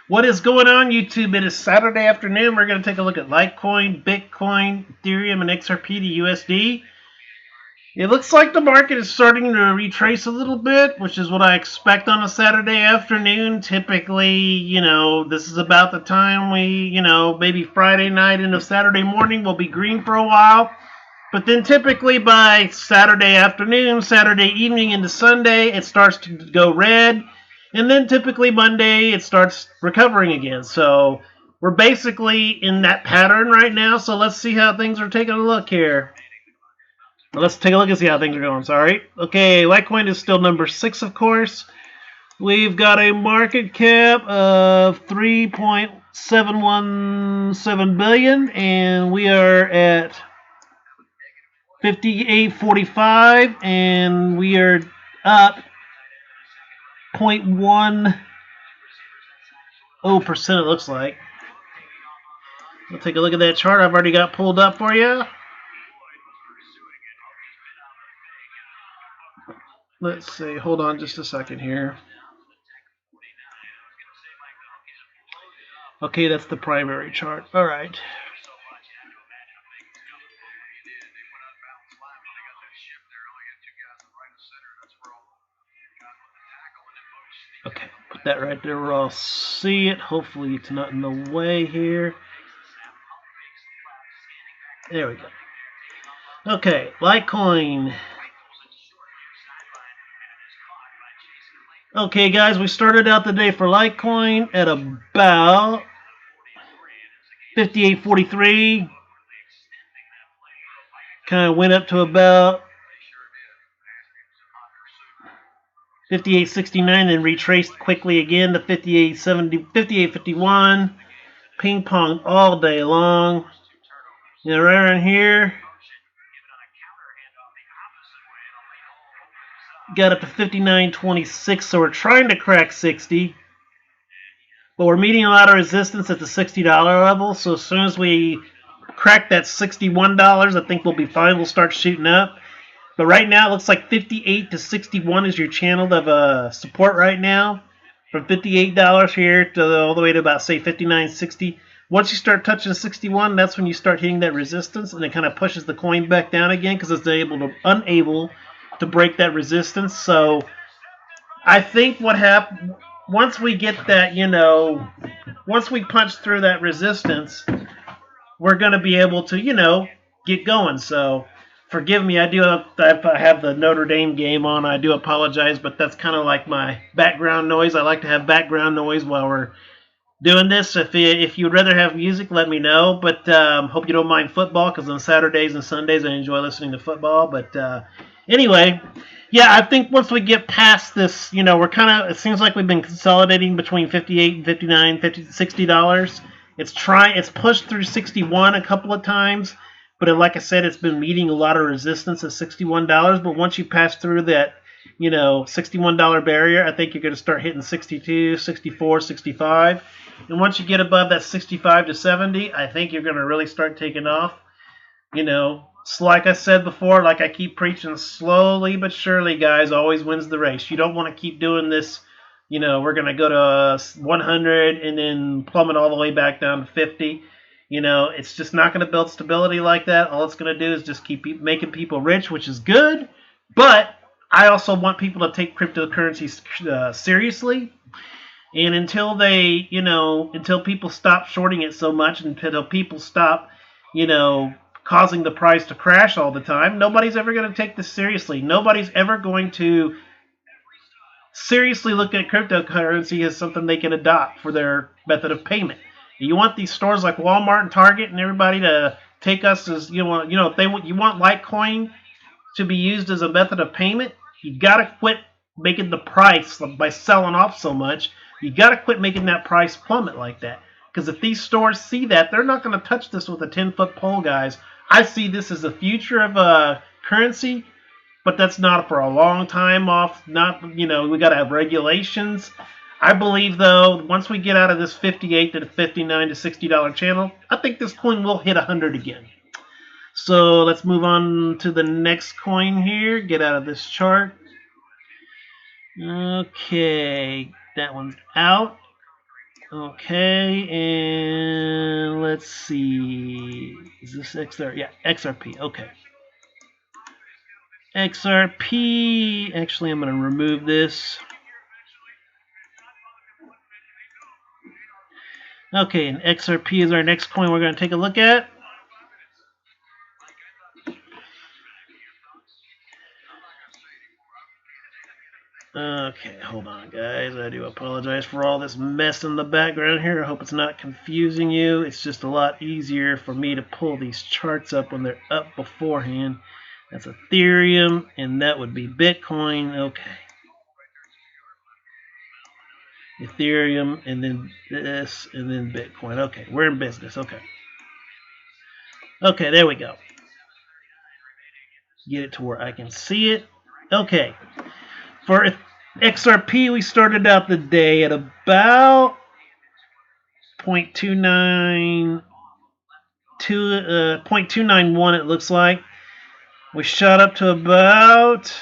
What is going on, YouTube? It is Saturday afternoon. We're going to take a look at Litecoin, Bitcoin, Ethereum, and XRP to USD. It looks like the market is starting to retrace a little bit, which is what I expect on a Saturday afternoon. Typically, this is about the time maybe Friday night into Saturday morning will be green for a while. But then typically by Saturday afternoon, Saturday evening into Sunday, it starts to go red. And then typically Monday, it starts recovering again. So we're basically in that pattern right now. So let's see how things are taking a look here. Let's take a look and see how things are going. Sorry. Okay, Litecoin is still number 6, of course. We've got a market cap of 3.717 billion, and we are at 58.45, and we are up 0.10%. It looks like. We'll take a look at that chart I've already got pulled up for you. Let's see. Hold on just a second here. Okay, that's the primary chart. All right. Okay, put that right there where I'll see it. Hopefully it's not in the way here. There we go. Okay, Litecoin. Okay, guys, we started out the day for Litecoin at about 58.43. Kind of went up to about 58.69, then retraced quickly again to 58.70, 58.51. Ping pong all day long. Right around here, got up to 59.26, so we're trying to crack 60. But we're meeting a lot of resistance at the $60 level, so as soon as we crack that $61, I think we'll be fine. We'll start shooting up. But right now, it looks like 58 to 61 is your channel of support right now. From $58 here to all the way to about, say, 59.60. Once you start touching 61, that's when you start hitting that resistance, and it kind of pushes the coin back down again because it's unable to break that resistance. So I think what happened, once we get that, once we punch through that resistance, we're going to be able to, get going. So forgive me, I have the Notre Dame game on. I do apologize, but that's kind of like my background noise. I like to have background noise while we're doing this. If you'd rather have music, let me know. But hope you don't mind football, because on Saturdays and Sundays I enjoy listening to football. But anyway, yeah, I think once we get past this, we're it seems like we've been consolidating between 58 and 59, $60. It's pushed through 61 a couple of times, but like I said, it's been meeting a lot of resistance at $61. But once you pass through that, $61 barrier, I think you're going to start hitting 62, 64, 65. And once you get above that 65 to 70, I think you're going to really start taking off. Like I said before, like I keep preaching, slowly but surely, guys, always wins the race. You don't want to keep doing this. We're going to go to 100 and then plummet all the way back down to 50. It's just not going to build stability like that. All it's going to do is just keep making people rich, which is good. But I also want people to take cryptocurrencies seriously. And until people stop shorting it so much, until people stop, causing the price to crash all the time, nobody's ever going to take this seriously. Nobody's ever going to seriously look at cryptocurrency as something they can adopt for their method of payment. You want these stores like Walmart and Target and everybody to take us as, if you want Litecoin to be used as a method of payment, you got to quit making the price by selling off so much. You got to quit making that price plummet like that. Because if these stores see that, they're not going to touch this with a 10-foot pole, guys. I see this as the future of currency, but that's not for a long time off. We got to have regulations. I believe, though, once we get out of this 58 to 59 to $60 channel, I think this coin will hit 100 again. So let's move on to the next coin here. Get out of this chart. Okay, that one's out. Okay, and let's see. Is this XR? Yeah, XRP. Okay. XRP. Actually, I'm going to remove this. Okay, and XRP is our next coin we're going to take a look at. Okay, hold on, guys. I do apologize for all this mess in the background here. I hope it's not confusing you. It's just a lot easier for me to pull these charts up when they're up beforehand. That's Ethereum, and that would be Bitcoin. Okay. Ethereum, and then this, and then Bitcoin. Okay, we're in business. Okay. Okay, there we go. Get it to where I can see it. Okay. For XRP, we started out the day at about 0.291, it looks like. We shot up to about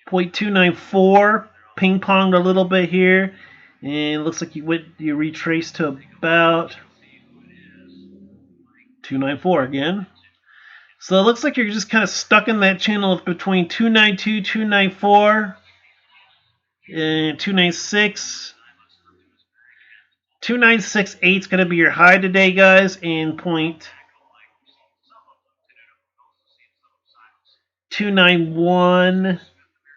0.294, ping-ponged a little bit here, and it looks like you retraced to about 294 again. So it looks like you're just kind of stuck in that channel of between 292, 294, and 296. 2968 is going to be your high today, guys, and 291.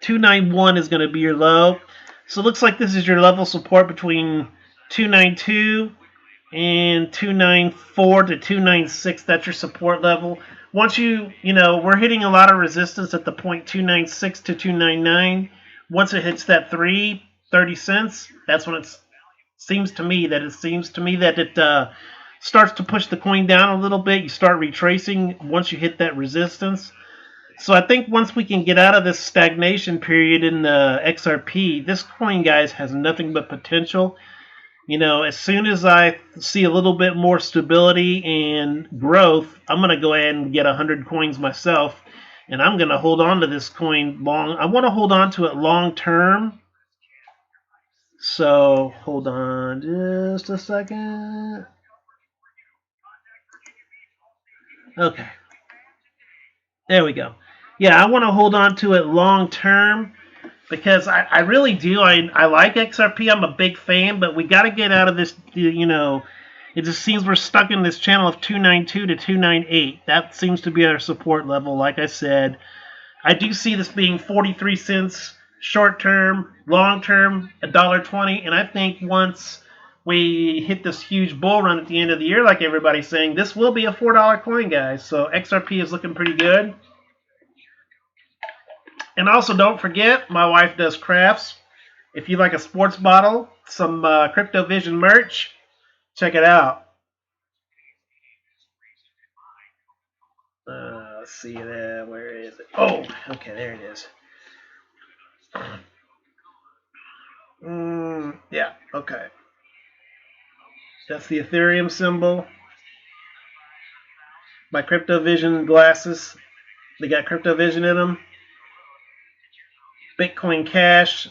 291 is going to be your low. So it looks like this is your level support between 292 and 294 to 296. That's your support level. Once we're hitting a lot of resistance at the point 296 to 299. Once it hits that 30 cents, that's when it seems to me that it starts to push the coin down a little bit. You start retracing once you hit that resistance. So I think once we can get out of this stagnation period in the XRP, this coin, guys, has nothing but potential. As soon as I see a little bit more stability and growth, I'm going to go ahead and get 100 coins myself, and I'm going to hold on to this coin long. I want to hold on to it long term. So hold on just a second. Okay. There we go. Yeah, I want to hold on to it long term because I really do. I like XRP. I'm a big fan, but we got to get out of this. It just seems we're stuck in this channel of 292 to 298. That seems to be our support level. Like I said, I do see this being 43 cents short term, long term, $1.20, and I think once we hit this huge bull run at the end of the year, like everybody's saying, this will be a $4 coin, guys. So XRP is looking pretty good. And also, don't forget, my wife does crafts. If you like a sports bottle, some Crypto Vision merch, check it out. Let's see that. Where is it? Oh, okay, there it is. Yeah, okay. That's the Ethereum symbol. My Crypto Vision glasses. They got Crypto Vision in them. Bitcoin Cash,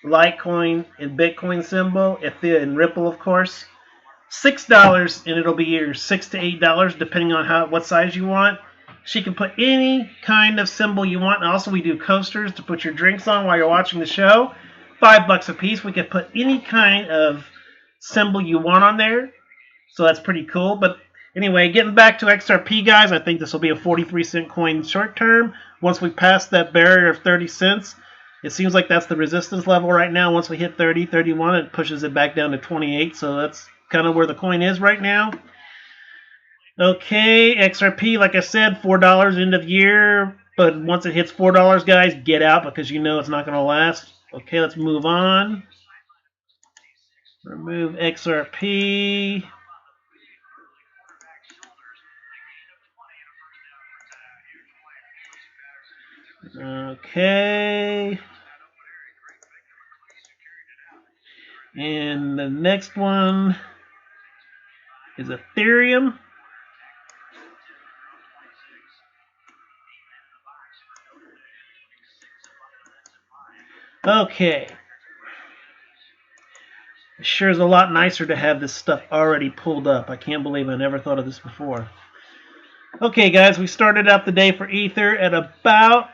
Litecoin, and Bitcoin symbol. And Ripple, of course. $6, and it'll be your $6 to $8 depending on what size you want. She can put any kind of symbol you want. And also, we do coasters to put your drinks on while you're watching the show. $5 a piece. We can put any kind of symbol you want on there. So that's pretty cool. But anyway, getting back to XRP, guys, I think this will be a 43-cent coin short term. Once we pass that barrier of 30 cents, it seems like that's the resistance level right now. Once we hit 30, 31, it pushes it back down to 28. So that's kind of where the coin is right now. Okay, XRP, like I said, $4 end of year. But once it hits $4, guys, get out because you know it's not going to last. Okay, let's move on. Remove XRP. Okay. And the next one is Ethereum. Okay. It sure is a lot nicer to have this stuff already pulled up. I can't believe I never thought of this before. Okay, guys, we started out the day for Ether at about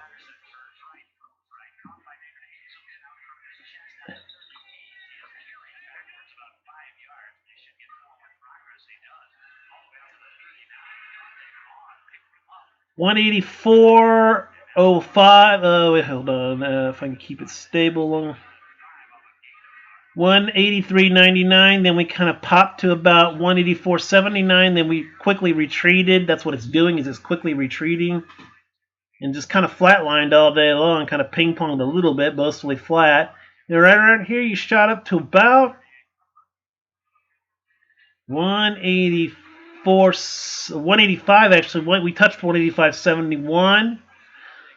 184.05. Wait, hold on. If I can keep it stable. 183.99. Then we kind of popped to about 184.79. Then we quickly retreated. That's what it's doing, is it's quickly retreating. And just kind of flatlined all day long, kind of ping-ponged a little bit, mostly flat. And right around here, you shot up to about 185 actually. We touched 185.71.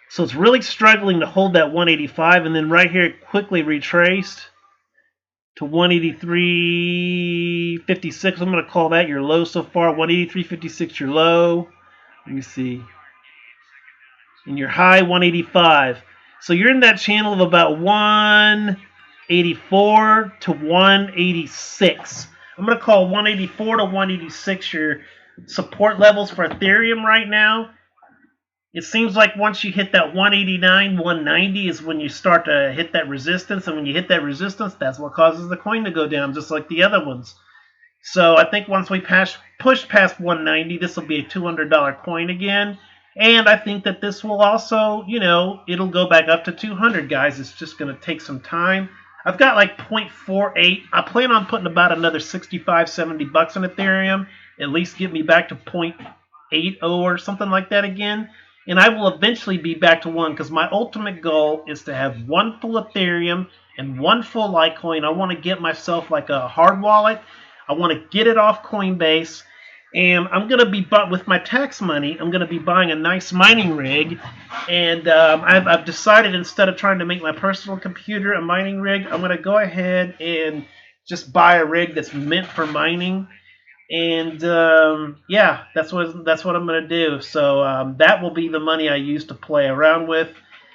So it's really struggling to hold that 185, and then right here it quickly retraced to 183.56. I'm going to call that your low so far. 183.56 your low. Let me see. And your high 185. So you're in that channel of about 184 to 186. I'm going to call 184 to 186 your support levels for Ethereum right now. It seems like once you hit that 189, 190 is when you start to hit that resistance. And when you hit that resistance, that's what causes the coin to go down, just like the other ones. So I think once we push past 190, this will be a $200 coin again. And I think that this will also, it'll go back up to 200, guys. It's just going to take some time. I've got like 0.48. I plan on putting about another 65, 70 bucks in Ethereum. At least get me back to 0.80 or something like that again. And I will eventually be back to 1, because my ultimate goal is to have one full Ethereum and one full Litecoin. I want to get myself like a hard wallet. I want to get it off Coinbase. And I'm going to be, with my tax money, I'm going to be buying a nice mining rig. And I've decided, instead of trying to make my personal computer a mining rig, I'm going to go ahead and just buy a rig that's meant for mining. And yeah, that's what I'm going to do. So that will be the money I use to play around with.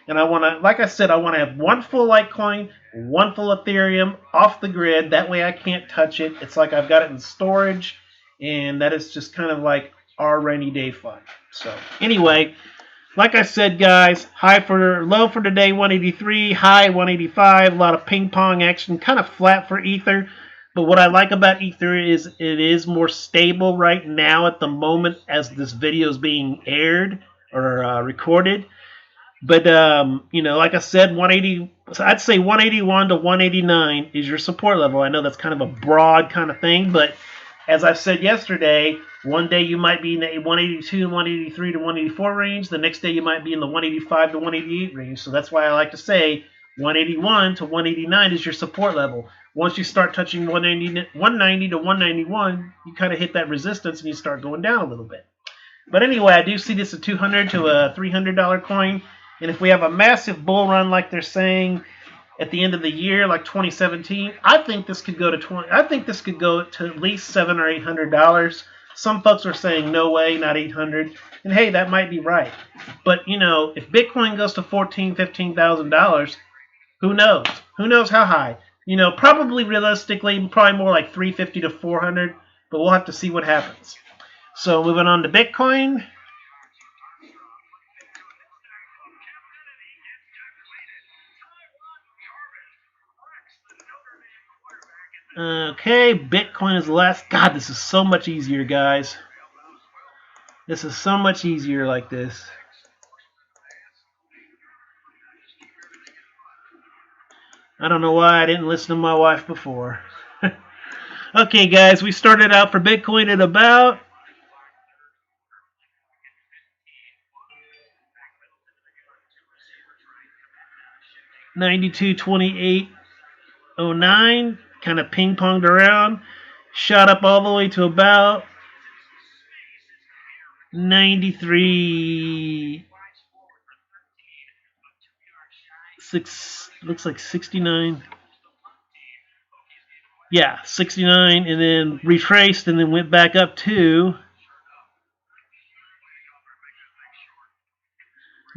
And I want to, like I said, I want to have one full Litecoin, one full Ethereum off the grid. That way I can't touch it. It's like I've got it in storage. And that is just kind of like our rainy day fund. So anyway, like I said, guys, low for today 183, high 185. A lot of ping pong action, kind of flat for Ether. But what I like about Ether is it is more stable right now at the moment as this video is being aired or recorded. But like I said, 180. So I'd say 181 to 189 is your support level. I know that's kind of a broad kind of thing, but as I said yesterday, one day you might be in the 182 to 183 to 184 range. The next day you might be in the 185 to 188 range. So that's why I like to say 181 to 189 is your support level. Once you start touching 190 to 191, you kind of hit that resistance and you start going down a little bit. But anyway, I do see this a $200 to a $300 coin. And if we have a massive bull run like they're saying at the end of the year, like 2017, I think this could go to I think this could go to at least $700 or $800. Some folks are saying no way, not 800. And hey, that might be right. But if Bitcoin goes to $14,000, $15,000, who knows? Who knows how high? Probably realistically, probably more like 350 to 400. But we'll have to see what happens. So moving on to Bitcoin. Okay, Bitcoin is last. God, this is so much easier, guys. This is so much easier like this. I don't know why I didn't listen to my wife before. Okay, guys, we started out for Bitcoin at about $92.28.09. Kind of ping-ponged around. Shot up all the way to about 93. Looks like 69. Yeah, 69, and then retraced, and then went back up to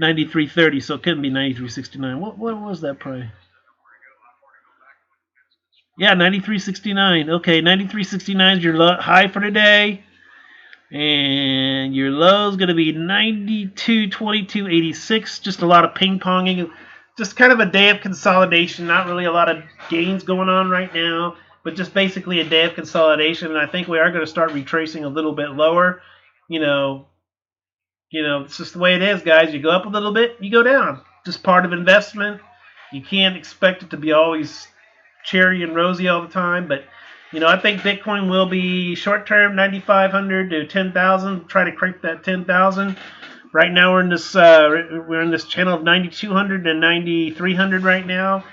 93.30. So it couldn't be 93.69. What was that price? Yeah, 93.69. Okay, 93.69 is your high for today. And your low is going to be 92.22.86. Just a lot of ping ponging. Just kind of a day of consolidation. Not really a lot of gains going on right now, but just basically a day of consolidation. And I think we are going to start retracing a little bit lower. You know, it's just the way it is, guys. You go up a little bit, you go down. Just part of investment. You can't expect it to be always cherry and rosy all the time, but I think Bitcoin will be short term 9,500 to 10,000. Try to crank that 10,000. Right now we're in this channel of 9,200 and 9,300 right now.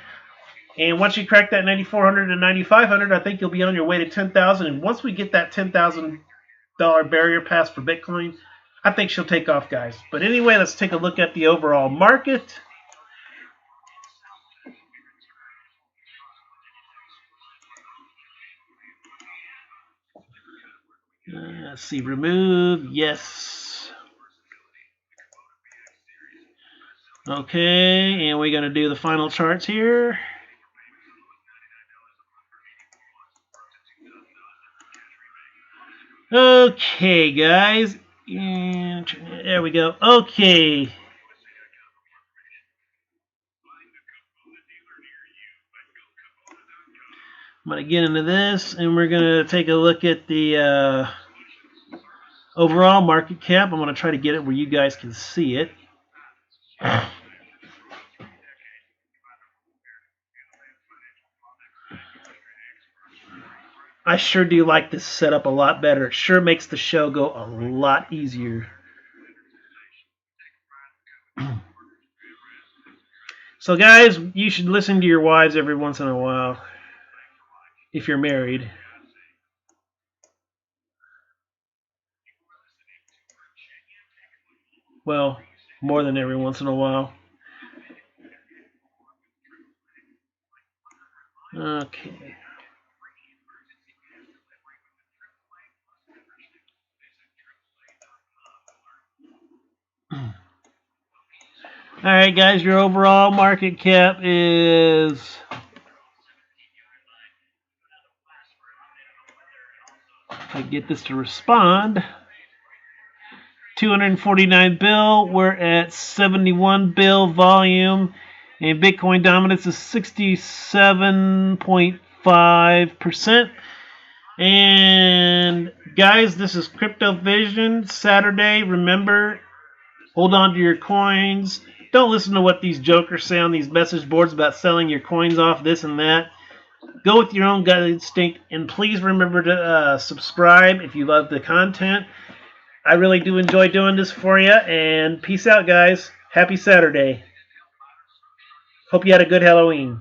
And once you crack that 9,400 and 9,500, I think you'll be on your way to 10,000. And once we get that $10,000 barrier passed for Bitcoin, I think she'll take off, guys. But anyway, let's take a look at the overall market. Let's see, remove, yes. Okay, and we're going to do the final charts here. Okay, guys. And there we go. Okay. I'm going to get into this, and we're going to take a look at the overall market cap. I'm going to try to get it where you guys can see it. I sure do like this setup a lot better. It sure makes the show go a lot easier. So, guys, you should listen to your wives every once in a while if you're married. Well, more than every once in a while. Okay. All right, guys, your overall market cap is if I get this to respond. 249 bill. We're at 71 bill volume, and Bitcoin dominance is 67.5%. And guys, this is Crypto Vision Saturday. Remember, hold on to your coins. Don't listen to what these jokers say on these message boards about selling your coins off, this and that. Go with your own gut instinct, and please remember to subscribe if you love the content. I really do enjoy doing this for you, and peace out, guys. Happy Saturday. Hope you had a good Halloween.